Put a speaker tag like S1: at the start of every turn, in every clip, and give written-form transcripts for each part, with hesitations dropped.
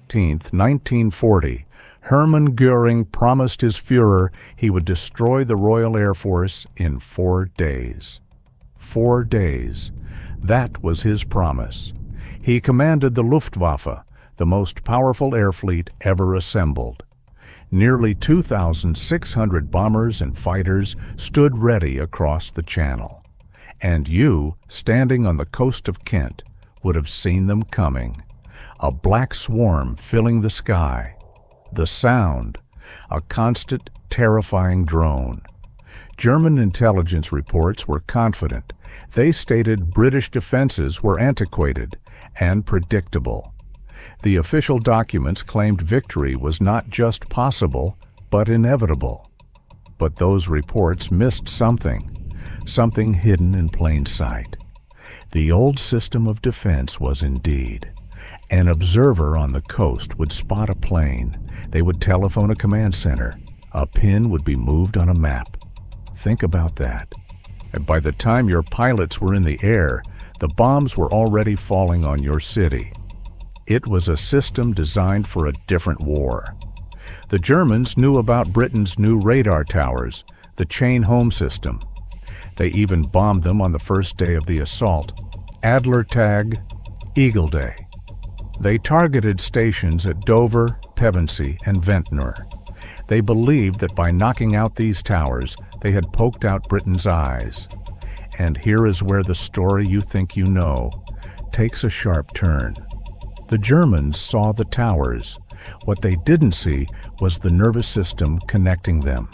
S1: 14th, 1940, Hermann Göring promised his Führer he would destroy the Royal Air Force in 4 days. 4 days. That was his promise. He commanded the Luftwaffe, the most powerful air fleet ever assembled. Nearly 2,600 bombers and fighters stood ready across the channel. And you, standing on the coast of Kent, would have seen them coming. A black swarm filling the sky. The sound, a constant, terrifying drone. German intelligence reports were confident. They stated British defenses were antiquated and predictable. The official documents claimed victory was not just possible, but inevitable. But those reports missed something hidden in plain sight. The old system of defense was indeed. An observer on the coast would spot a plane. They would telephone a command center. A pin would be moved on a map. Think about that. And by the time your pilots were in the air, the bombs were already falling on your city. It was a system designed for a different war. The Germans knew about Britain's new radar towers, the chain home system. They even bombed them on the first day of the assault. Adler Tag, Eagle Day. They targeted stations at Dover, Pevensey, and Ventnor. They believed that by knocking out these towers, they had poked out Britain's eyes. And here is where the story you think you know takes a sharp turn. The Germans saw the towers. What they didn't see was the nervous system connecting them.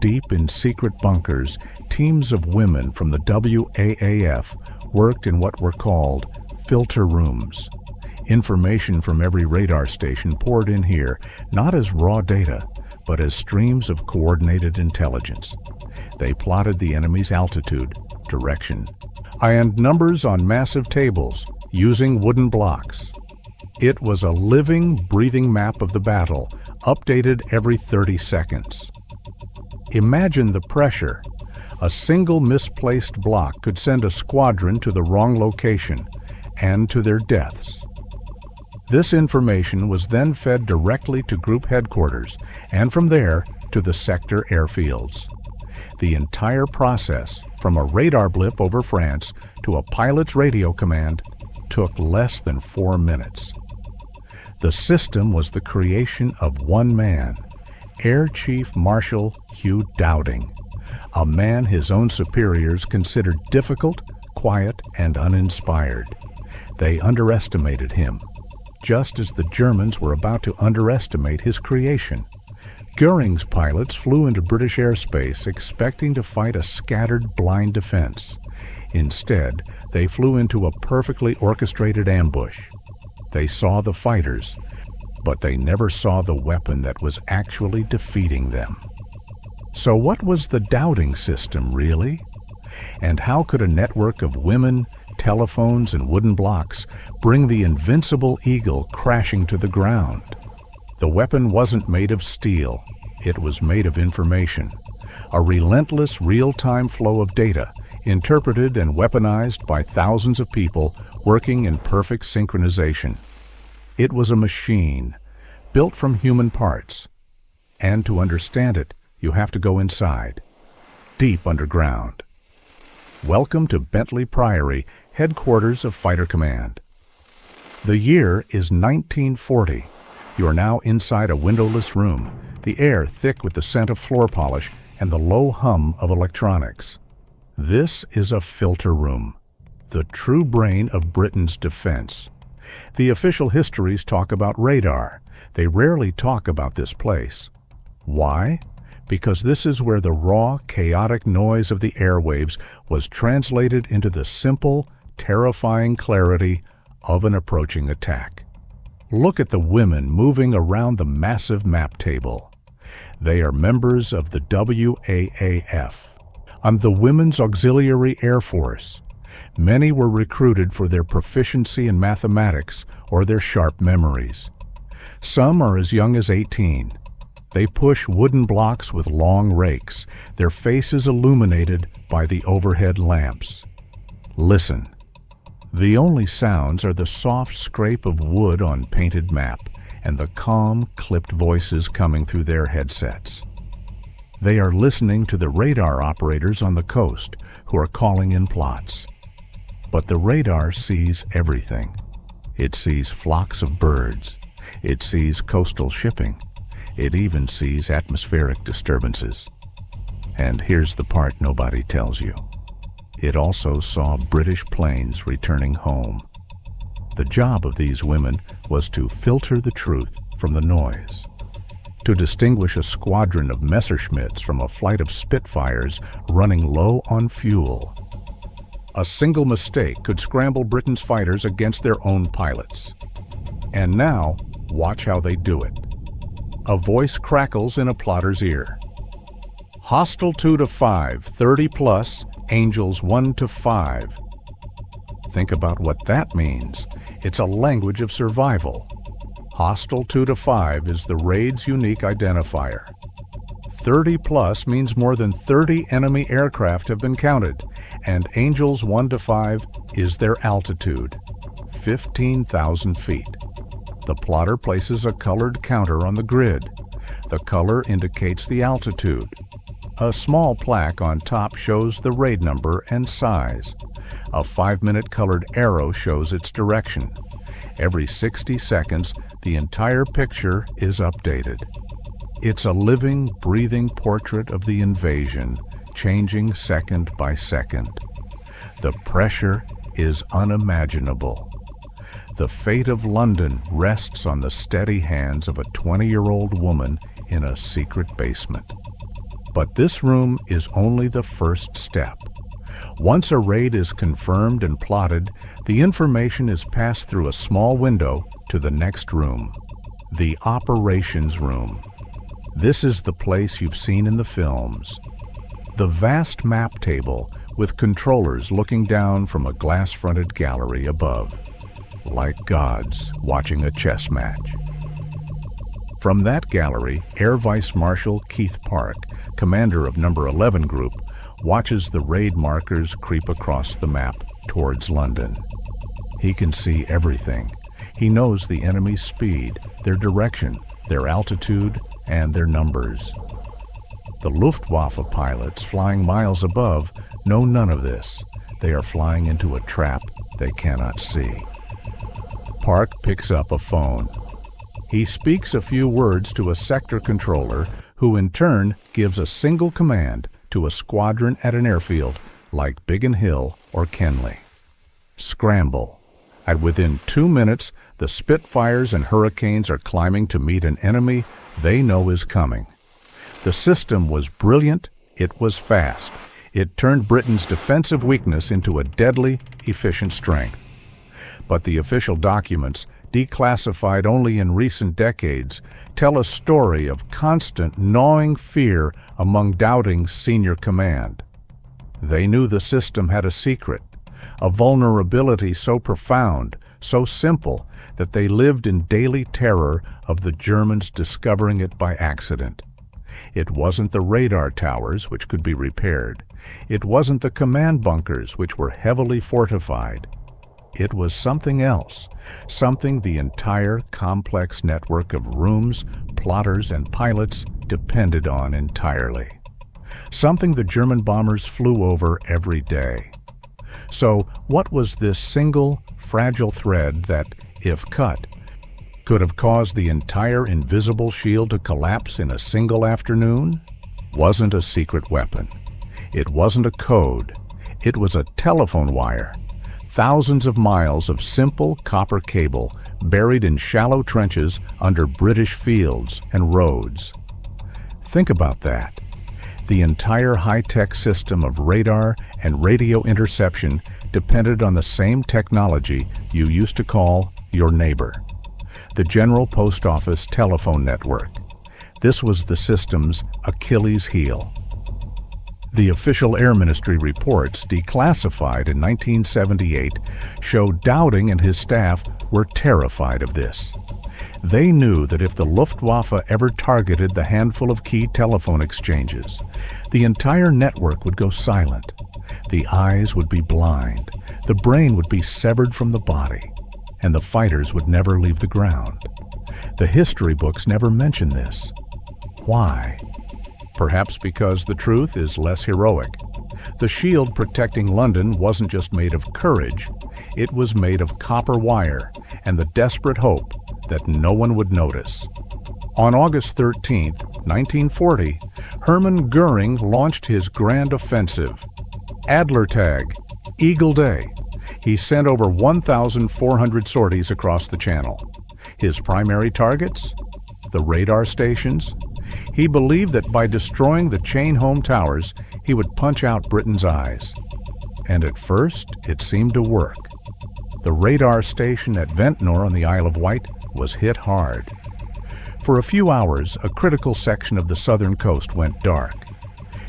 S1: Deep in secret bunkers, teams of women from the WAAF worked in what were called filter rooms. Information from every radar station poured in here, not as raw data, but as streams of coordinated intelligence. They plotted the enemy's altitude, direction, and numbers on massive tables using wooden blocks. It was a living, breathing map of the battle, updated every 30 seconds. Imagine the pressure. A single misplaced block could send a squadron to the wrong location and to their deaths. This information was then fed directly to group headquarters and from there to the sector airfields. The entire process, from a radar blip over France to a pilot's radio command, took less than 4 minutes. The system was the creation of one man, Air Chief Marshal Hugh Dowding, a man his own superiors considered difficult, quiet, and uninspired. They underestimated him, just as the Germans were about to underestimate his creation. Göring's pilots flew into British airspace expecting to fight a scattered, blind defense. Instead, they flew into a perfectly orchestrated ambush. They saw the fighters, but they never saw the weapon that was actually defeating them. So what was the Dowding system, really? And how could a network of women, telephones, and wooden blocks bring the invincible eagle crashing to the ground? The weapon wasn't made of steel. It was made of information. A relentless, real-time flow of data, interpreted and weaponized by thousands of people working in perfect synchronization. It was a machine, built from human parts. And to understand it, you have to go inside, deep underground. Welcome to Bentley Priory, headquarters of Fighter Command. The year is 1940. You are now inside a windowless room, the air thick with the scent of floor polish and the low hum of electronics. This is a filter room, the true brain of Britain's defense. The official histories talk about radar. They rarely talk about this place. Why? Because this is where the raw, chaotic noise of the airwaves was translated into the simple, terrifying clarity of an approaching attack. Look at the women moving around the massive map table. They are members of the WAAF, the Women's Auxiliary Air Force. Many were recruited for their proficiency in mathematics or their sharp memories. Some are as young as 18. They push wooden blocks with long rakes, their faces illuminated by the overhead lamps. Listen. The only sounds are the soft scrape of wood on painted map and the calm, clipped voices coming through their headsets. They are listening to the radar operators on the coast who are calling in plots. But the radar sees everything. It sees flocks of birds. It sees coastal shipping. It even sees atmospheric disturbances. And here's the part nobody tells you. It also saw British planes returning home. The job of these women was to filter the truth from the noise, to distinguish a squadron of Messerschmitts from a flight of Spitfires running low on fuel. A single mistake could scramble Britain's fighters against their own pilots. And now, watch how they do it. A voice crackles in a plotter's ear. Hostile 2 to 5, 30 plus, Angels 1 to 5. Think about what that means. It's a language of survival. Hostile 2 to 5 is the raid's unique identifier. 30 plus means more than 30 enemy aircraft have been counted, and Angels 1 to 5 is their altitude, 15,000 feet. The plotter places a colored counter on the grid. The color indicates the altitude. A small plaque on top shows the raid number and size. A 5-minute colored arrow shows its direction. Every 60 seconds, the entire picture is updated. It's a living, breathing portrait of the invasion, changing second by second. The pressure is unimaginable. The fate of London rests on the steady hands of a 20-year-old woman in a secret basement. But this room is only the first step. Once a raid is confirmed and plotted, the information is passed through a small window to the next room, the operations room. This is the place you've seen in the films. The vast map table with controllers looking down from a glass-fronted gallery above, like gods watching a chess match. From that gallery, Air Vice Marshal Keith Park, commander of No. 11 Group, watches the raid markers creep across the map towards London. He can see everything. He knows the enemy's speed, their direction, their altitude, and their numbers. The Luftwaffe pilots flying miles above know none of this. They are flying into a trap they cannot see. Park picks up a phone. He speaks a few words to a sector controller, who in turn gives a single command to a squadron at an airfield like Biggin Hill or Kenley. Scramble. And within 2 minutes, the Spitfires and Hurricanes are climbing to meet an enemy they know is coming. The system was brilliant. It was fast. It turned Britain's defensive weakness into a deadly, efficient strength. But the official documents, declassified only in recent decades, tell a story of constant gnawing fear among Dowding's senior command. They knew the system had a secret, a vulnerability so profound, so simple, that they lived in daily terror of the Germans discovering it by accident. It wasn't the radar towers, which could be repaired. It wasn't the command bunkers, which were heavily fortified. It was something else, something the entire complex network of rooms, plotters, and pilots depended on entirely. Something the German bombers flew over every day. So what was this single, fragile thread that, if cut, could have caused the entire invisible shield to collapse in a single afternoon? Wasn't a secret weapon. It wasn't a code. It was a telephone wire. Thousands of miles of simple copper cable buried in shallow trenches under British fields and roads. Think about that. The entire high-tech system of radar and radio interception depended on the same technology you used to call your neighbor, the General Post Office telephone network. This was the system's Achilles heel. The official Air Ministry reports, declassified in 1978, show Dowding and his staff were terrified of this. They knew that if the Luftwaffe ever targeted the handful of key telephone exchanges, the entire network would go silent. The eyes would be blind. The brain would be severed from the body. and the fighters would never leave the ground. The history books never mention this. Why? Perhaps because the truth is less heroic. The shield protecting London wasn't just made of courage, it was made of copper wire and the desperate hope that no one would notice. On August 13, 1940, Hermann Goering launched his grand offensive. Adlertag, Eagle Day. He sent over 1,400 sorties across the Channel. His primary targets? The radar stations. He believed that by destroying the chain-home towers, he would punch out Britain's eyes. And at first, it seemed to work. The radar station at Ventnor on the Isle of Wight was hit hard. For a few hours, a critical section of the southern coast went dark.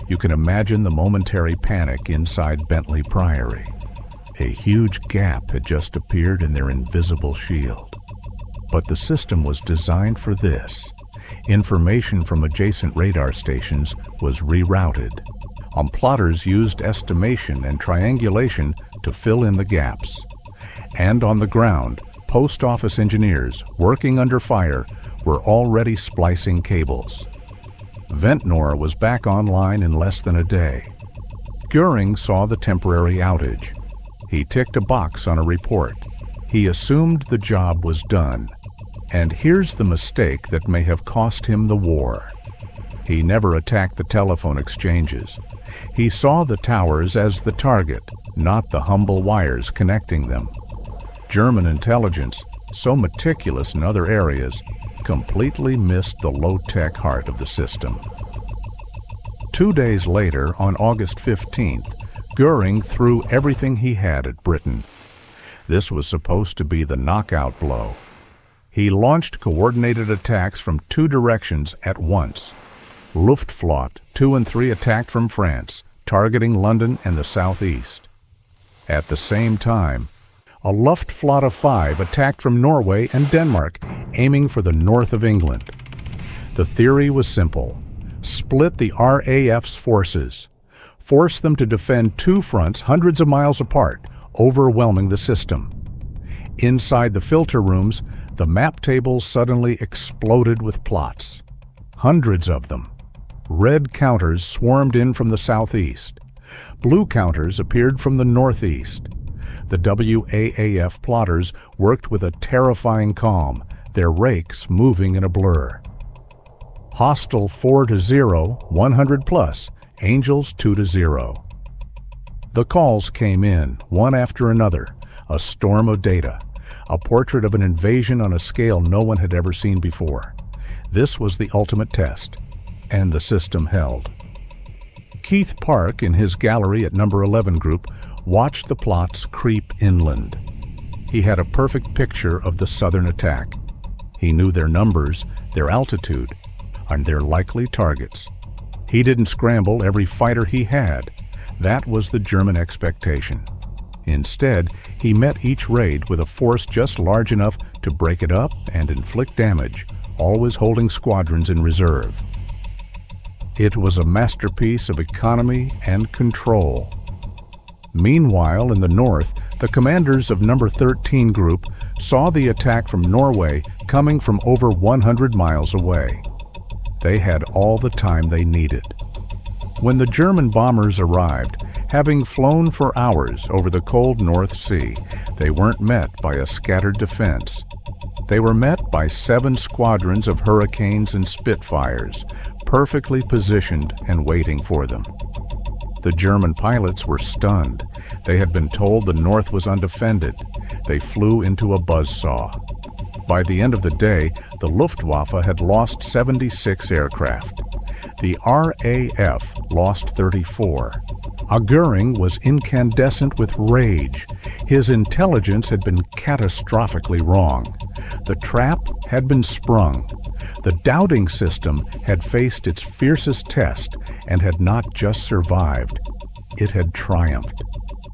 S1: You can imagine the momentary panic inside Bentley Priory. A huge gap had just appeared in their invisible shield. But the system was designed for this. Information from adjacent radar stations was rerouted. Plotters used estimation and triangulation to fill in the gaps. And on the ground, post office engineers, working under fire, were already splicing cables. Ventnor was back online in less than a day. Goering saw the temporary outage. He ticked a box on a report. He assumed the job was done. And here's the mistake that may have cost him the war. He never attacked the telephone exchanges. He saw the towers as the target, not the humble wires connecting them. German intelligence, so meticulous in other areas, completely missed the low-tech heart of the system. 2 days later, on August 15th, Goering threw everything he had at Britain. This was supposed to be the knockout blow. He launched coordinated attacks from 2 directions at once. Luftwaffe 2 and 3 attacked from France, targeting London and the southeast. At the same time, a Luftwaffe 5 attacked from Norway and Denmark, aiming for the north of England. The theory was simple. Split the RAF's forces. Force them to defend 2 fronts hundreds of miles apart, overwhelming the system. Inside the filter rooms, the map tables suddenly exploded with plots. Hundreds of them. Red counters swarmed in from the southeast. Blue counters appeared from the northeast. The WAAF plotters worked with a terrifying calm, their rakes moving in a blur. Hostile 4-0, 100 plus, Angels 2-0. The calls came in, one after another, a storm of data, a portrait of an invasion on a scale no one had ever seen before. This was the ultimate test, and the system held. Keith Park, in his gallery at number 11 Group, watched the plots creep inland. He had a perfect picture of the southern attack. He knew their numbers, their altitude, and their likely targets. He didn't scramble every fighter he had. That was the German expectation. Instead, he met each raid with a force just large enough to break it up and inflict damage, always holding squadrons in reserve. It was a masterpiece of economy and control. Meanwhile, in the north, the commanders of number 13 Group saw the attack from Norway coming from over 100 miles away. They had all the time they needed. When the German bombers arrived, having flown for hours over the cold North Sea, they weren't met by a scattered defense. They were met by 7 squadrons of Hurricanes and Spitfires, perfectly positioned and waiting for them. The German pilots were stunned. They had been told the north was undefended. They flew into a buzzsaw. By the end of the day, the Luftwaffe had lost 76 aircraft. The RAF lost 34. Goering was incandescent with rage. His intelligence had been catastrophically wrong. The trap had been sprung. The Dowding system had faced its fiercest test and had not just survived, it had triumphed.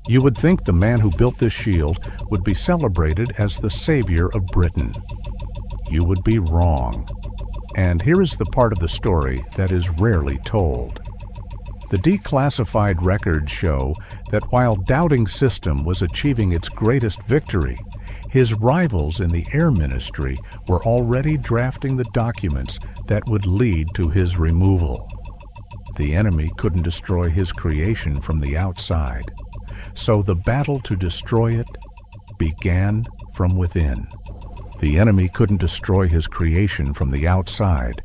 S1: You would think the man who built this shield would be celebrated as the savior of Britain. You would be wrong. And here is the part of the story that is rarely told. The declassified records show that while Dowding's system was achieving its greatest victory, His rivals in the Air Ministry were already drafting the documents that would lead to his removal. The enemy couldn't destroy his creation from the outside, so the battle to destroy it began from within. The enemy couldn't destroy his creation from the outside,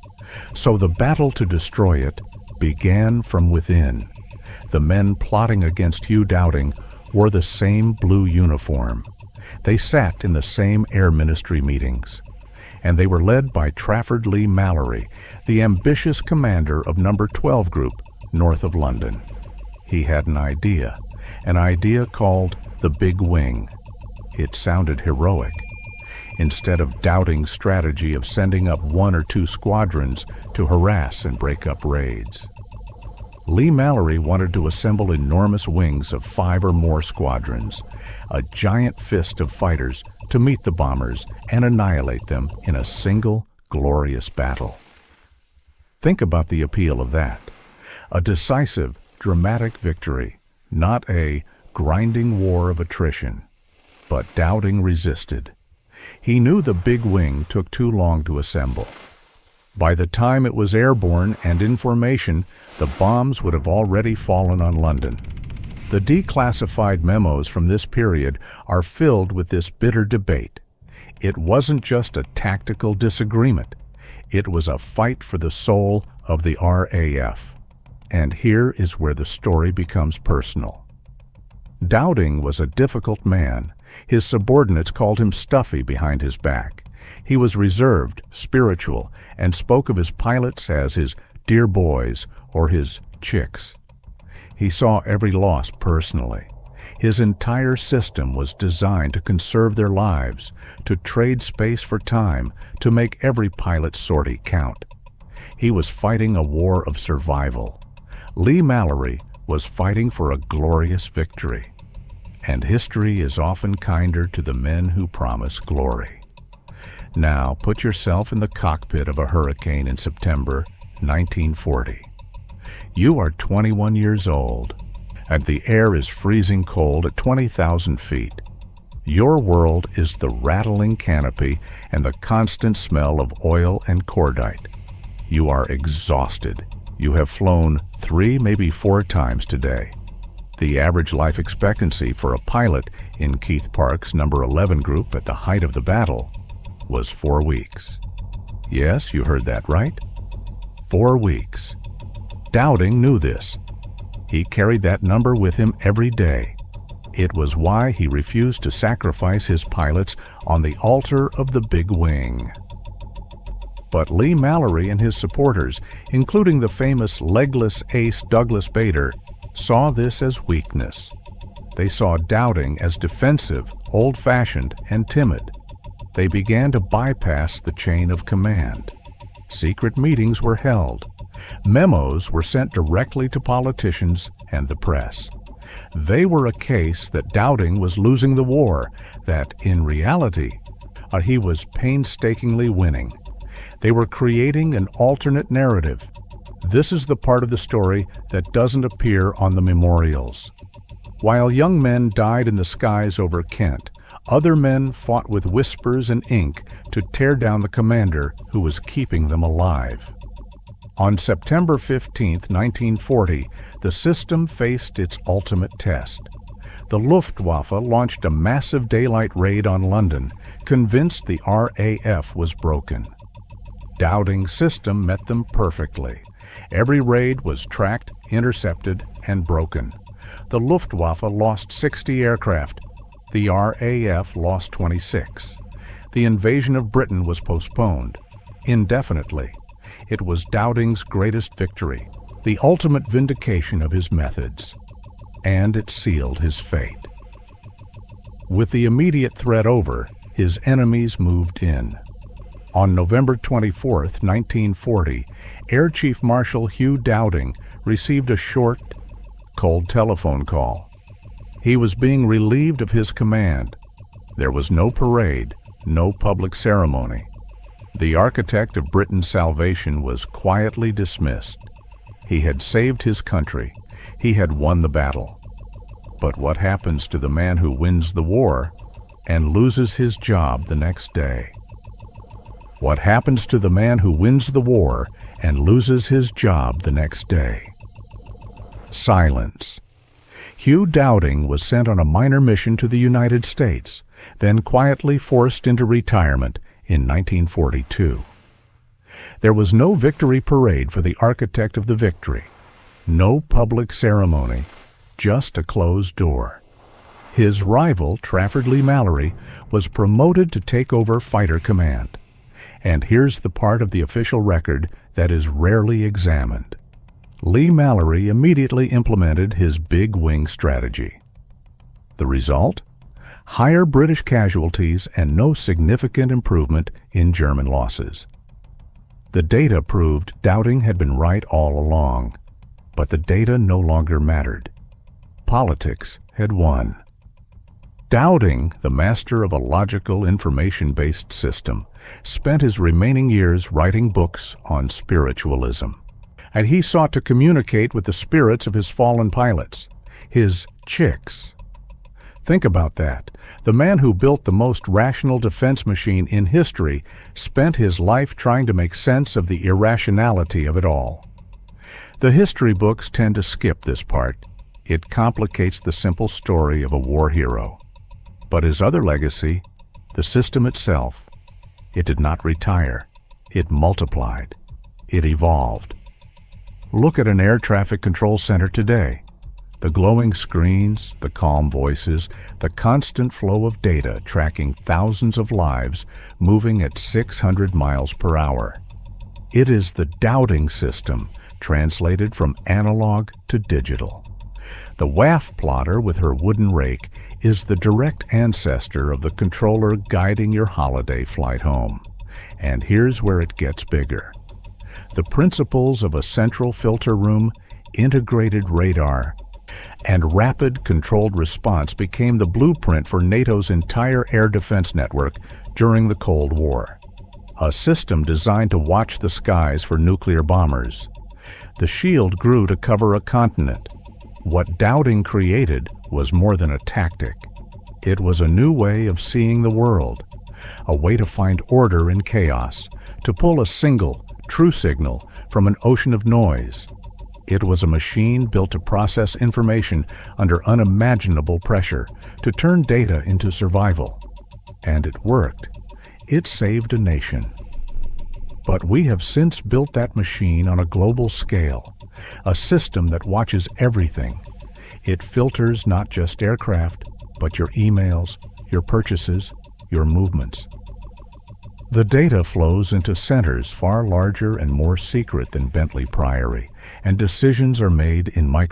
S1: so the battle to destroy it began from within. The men plotting against Hugh Dowding wore the same blue uniform. They sat in the same Air Ministry meetings, and they were led by Trafford Lee Mallory, the ambitious commander of No. 12 Group, north of London. He had an idea called the Big Wing. It sounded heroic. Instead of Dowding's strategy of sending up 1 or 2 squadrons to harass and break up raids. Lee Mallory wanted to assemble enormous wings of 5 or more squadrons, a giant fist of fighters to meet the bombers and annihilate them in a single glorious battle. Think about the appeal of that. A decisive, dramatic victory, not a grinding war of attrition. But Dowding resisted. He knew the Big Wing took too long to assemble. By the time it was airborne and in formation, the bombs would have already fallen on London. The declassified memos from this period are filled with this bitter debate. It wasn't just a tactical disagreement. It was a fight for the soul of the RAF. And here is where the story becomes personal. Dowding was a difficult man. His subordinates called him Stuffy behind his back. He was reserved, spiritual, and spoke of his pilots as his dear boys or his chicks. He saw every loss personally. His entire system was designed to conserve their lives, to trade space for time, to make every pilot's sortie count. He was fighting a war of survival. Lee Mallory was fighting for a glorious victory. And history is often kinder to the men who promise glory. Now put yourself in the cockpit of a hurricane in September 1940. You are 21 years old, and the air is freezing cold at 20,000 feet. Your world is the rattling canopy and the constant smell of oil and cordite. You are exhausted. You have flown 3, maybe 4 times today. The average life expectancy for a pilot in Keith Park's No. 11 Group at the height of the battle was 4 weeks. Yes, you heard that right. 4 weeks. Dowding knew this. He carried that number with him every day. It was why he refused to sacrifice his pilots on the altar of the Big Wing. But Lee Mallory and his supporters, including the famous legless ace Douglas Bader, saw this as weakness. They saw Dowding as defensive, old-fashioned, and timid. They began to bypass the chain of command. Secret meetings were held. Memos were sent directly to politicians and the press. They were a case that Dowding was losing the war, that, in reality, he was painstakingly winning. They were creating an alternate narrative. This is the part of the story that doesn't appear on the memorials. While young men died in the skies over Kent, other men fought with whispers and ink to tear down the commander who was keeping them alive. On September 15, 1940, the system faced its ultimate test. The Luftwaffe launched a massive daylight raid on London, convinced the RAF was broken. Dowding's system met them perfectly. Every raid was tracked, intercepted, and broken. The Luftwaffe lost 60 aircraft. The RAF lost 26. The invasion of Britain was postponed indefinitely. It was Dowding's greatest victory, the ultimate vindication of his methods, and it sealed his fate. With the immediate threat over, his enemies moved in. On November 24, 1940, Air Chief Marshal Hugh Dowding received a short, cold telephone call. He was being relieved of his command. There was no parade, no public ceremony. The architect of Britain's salvation was quietly dismissed. He had saved his country. He had won the battle. But what happens to the man who wins the war and loses his job the next day. What happens to the man who wins the war and loses his job the next day? Silence. Hugh Dowding was sent on a minor mission to the United States, then quietly forced into retirement in 1942. There was no victory parade for the architect of the victory, no public ceremony, just a closed door. His rival, Trafford Leigh-Mallory, was promoted to take over fighter command. And here's the part of the official record that is rarely examined. Leigh-Mallory immediately implemented his big wing strategy. The result? Higher British casualties and no significant improvement in German losses. The data proved Dowding had been right all along, but the data no longer mattered. Politics had won. Dowding, the master of a logical, information-based system, spent his remaining years writing books on spiritualism. And he sought to communicate with the spirits of his fallen pilots, his chicks. Think about that. The man who built the most rational defense machine in history spent his life trying to make sense of the irrationality of it all. The history books tend to skip this part. It complicates the simple story of a war hero. But his other legacy, the system itself, it did not retire. It multiplied. It evolved. Look at an air traffic control center today. The glowing screens, the calm voices, the constant flow of data tracking thousands of lives moving at 600 miles per hour. It is the Dowding system translated from analog to digital. The WAF plotter with her wooden rake is the direct ancestor of the controller guiding your holiday flight home. And here's where it gets bigger. The principles of a central filter room, integrated radar, and rapid controlled response became the blueprint for NATO's entire air defense network during the Cold War. A system designed to watch the skies for nuclear bombers. The shield grew to cover a continent. What Dowding created was more than a tactic. It was a new way of seeing the world, a way to find order in chaos, to pull a single, true signal from an ocean of noise. It was a machine built to process information under unimaginable pressure, to turn data into survival. And it worked. It saved a nation. But we have since built that machine on a global scale, a system that watches everything. It filters not just aircraft, but your emails, your purchases, your movements. The data flows into centers far larger and more secret than Bentley Priory, and decisions are made in microseconds.